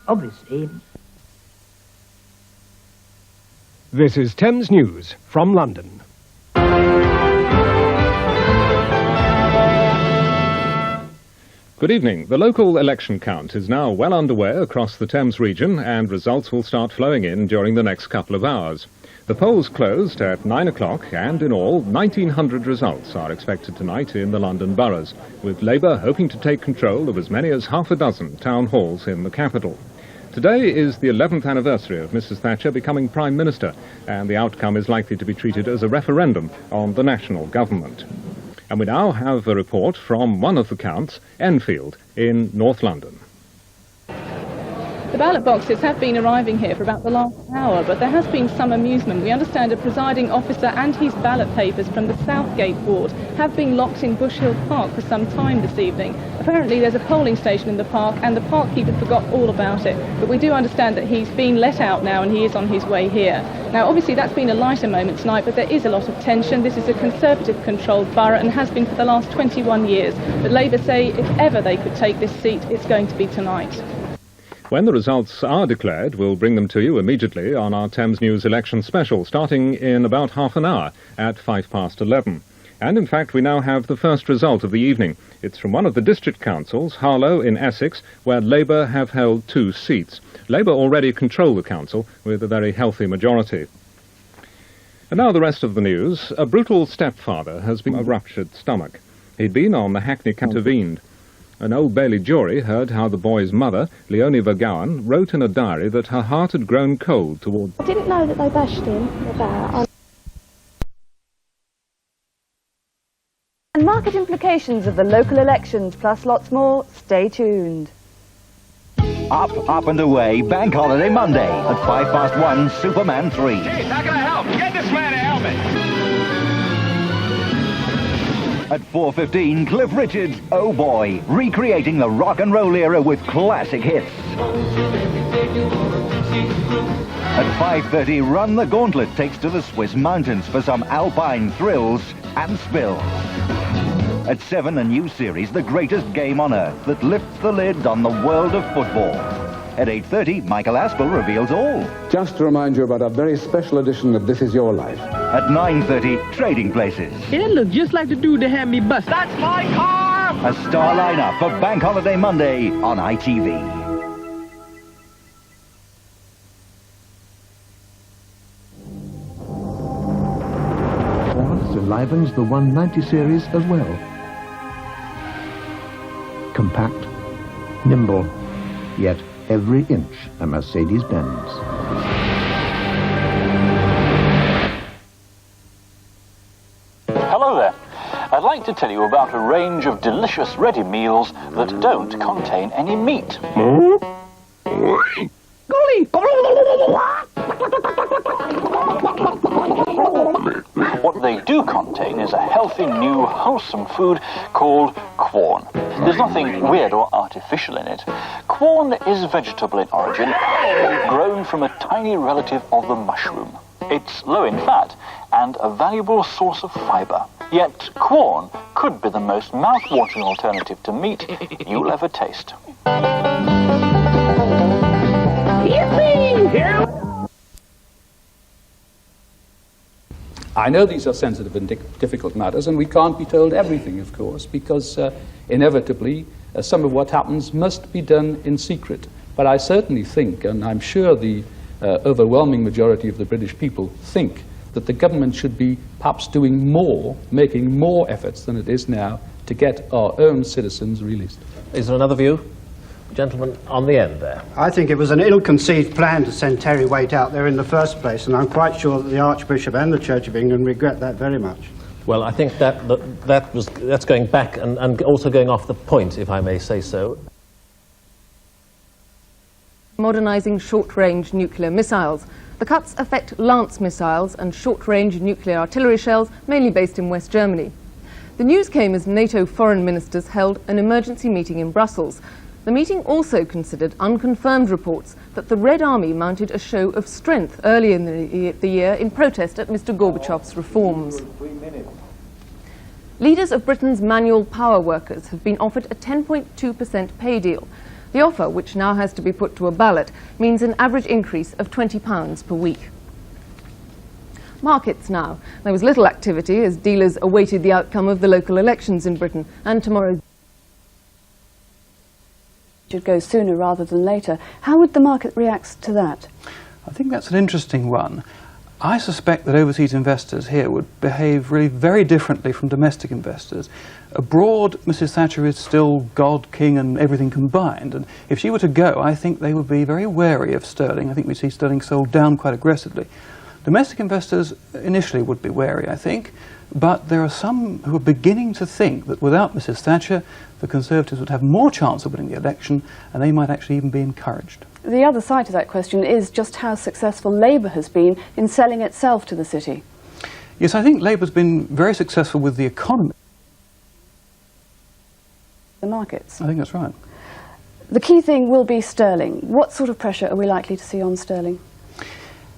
obviously. This is Thames News from London. Good evening. The local election count is now well underway across the Thames region, and results will start flowing in during the next couple of hours. The polls closed at 9 o'clock, and in all, 1,900 results are expected tonight in the London boroughs, with Labour hoping to take control of as many as half a dozen town halls in the capital. Today is the 11th anniversary of Mrs. Thatcher becoming Prime Minister, and the outcome is likely to be treated as a referendum on the national government. And we now have a report from one of the counts, Enfield, in North London. The ballot boxes have been arriving here for about the last hour, but there has been some amusement. We understand a presiding officer and his ballot papers from the Southgate ward have been locked in Bush Hill Park for some time this evening. Apparently there's a polling station in the park and the park keeper forgot all about it, but we do understand that he's been let out now and he is on his way here. Now obviously that's been a lighter moment tonight, but there is a lot of tension. This is a Conservative-controlled borough and has been for the last 21 years. But Labour say if ever they could take this seat, it's going to be tonight. When the results are declared, we'll bring them to you immediately on our Thames News election special, starting in about half an hour at 11:05. And in fact, we now have the first result of the evening. It's from one of the district councils, Harlow in Essex, where Labour have held 2 seats. Labour already control the council with a very healthy majority. And now the rest of the news. A brutal stepfather has been a ruptured stomach. He'd been on the Hackney intervened. An Old Bailey jury heard how the boy's mother, Leonie Vergowan, wrote in a diary that her heart had grown cold toward... I didn't know that they bashed him about... And market implications of the local elections, plus lots more. Stay tuned. Up and away, Bank Holiday Monday at 1:05, Superman 3. Jeez, how can I help? Get this man a helmet! At 4:15, Cliff Richard's Oh Boy, recreating the rock and roll era with classic hits. At 5:30, Run the Gauntlet takes to the Swiss mountains for some alpine thrills and spills. At 7, a new series, The Greatest Game on Earth, that lifts the lid on the world of football. At 8:30, Michael Aspel reveals all. Just to remind you about a very special edition of This Is Your Life. At 9:30, Trading Places. It looks just like the dude that had me bust. That's my car! A star lineup for Bank Holiday Monday on ITV. Ford enlivens the 190 series as well. Compact, nimble, yet every inch a Mercedes-Benz. Hello there. I'd like to tell you about a range of delicious ready meals that don't contain any meat. What they do contain is a healthy, new, wholesome food called Quorn. There's nothing weird or artificial in it. Quorn is vegetable in origin, grown from a tiny relative of the mushroom. It's low in fat and a valuable source of fibre. Yet Quorn could be the most mouth-watering alternative to meat you'll ever taste. I know these are sensitive and difficult matters, and we can't be told everything, of course, because inevitably some of what happens must be done in secret. But I certainly think, and I'm sure the overwhelming majority of the British people think, that the government should be perhaps doing more, making more efforts than it is now to get our own citizens released. Is there another view? Gentleman on the end there. I think it was an ill-conceived plan to send Terry Waite out there in the first place, and I'm quite sure that the Archbishop and the Church of England regret that very much. Well, I think that's going back and also going off the point, if I may say so. Modernising short-range nuclear missiles. The cuts affect Lance missiles and short-range nuclear artillery shells, mainly based in West Germany. The news came as NATO foreign ministers held an emergency meeting in Brussels. The meeting also considered unconfirmed reports that the Red Army mounted a show of strength early in the year in protest at Mr. Gorbachev's reforms. Leaders of Britain's manual power workers have been offered a 10.2% pay deal. The offer, which now has to be put to a ballot, means an average increase of £20 per week. Markets now. There was little activity as dealers awaited the outcome of the local elections in Britain, and tomorrow's should go sooner rather than later. How would the market react to that? I think that's an interesting one. I suspect that overseas investors here would behave really very differently from domestic investors. Abroad, Mrs. Thatcher is still God, King and everything combined, and if she were to go, I think they would be very wary of sterling. I think we'd see sterling sold down quite aggressively. Domestic investors initially would be wary, I think, but there are some who are beginning to think that without Mrs. Thatcher, the Conservatives would have more chance of winning the election, and they might actually even be encouraged. The other side to that question is just how successful Labour has been in selling itself to the city. Yes, I think Labour's been very successful with the economy. The markets. I think that's right. The key thing will be sterling. What sort of pressure are we likely to see on sterling?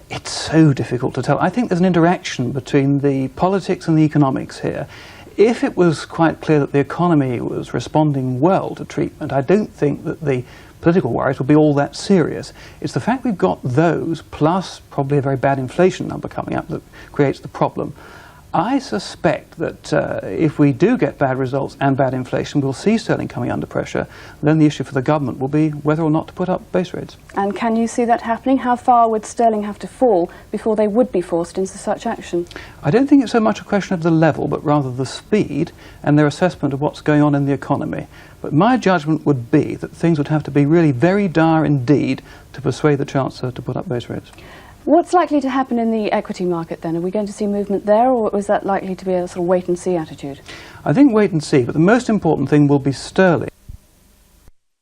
It's so difficult to tell. I think there's an interaction between the politics and the economics here. If it was quite clear that the economy was responding well to treatment, I don't think that the political worries would be all that serious. It's the fact we've got those, plus probably a very bad inflation number coming up, that creates the problem. I suspect that if we do get bad results and bad inflation, we'll see sterling coming under pressure. Then the issue for the government will be whether or not to put up base rates. And can you see that happening? How far would sterling have to fall before they would be forced into such action? I don't think it's so much a question of the level, but rather the speed and their assessment of what's going on in the economy. But my judgment would be that things would have to be really very dire indeed to persuade the Chancellor to put up base rates. What's likely to happen in the equity market then? Are we going to see movement there, or is that likely to be a sort of wait-and-see attitude? I think wait and see, but the most important thing will be sterling.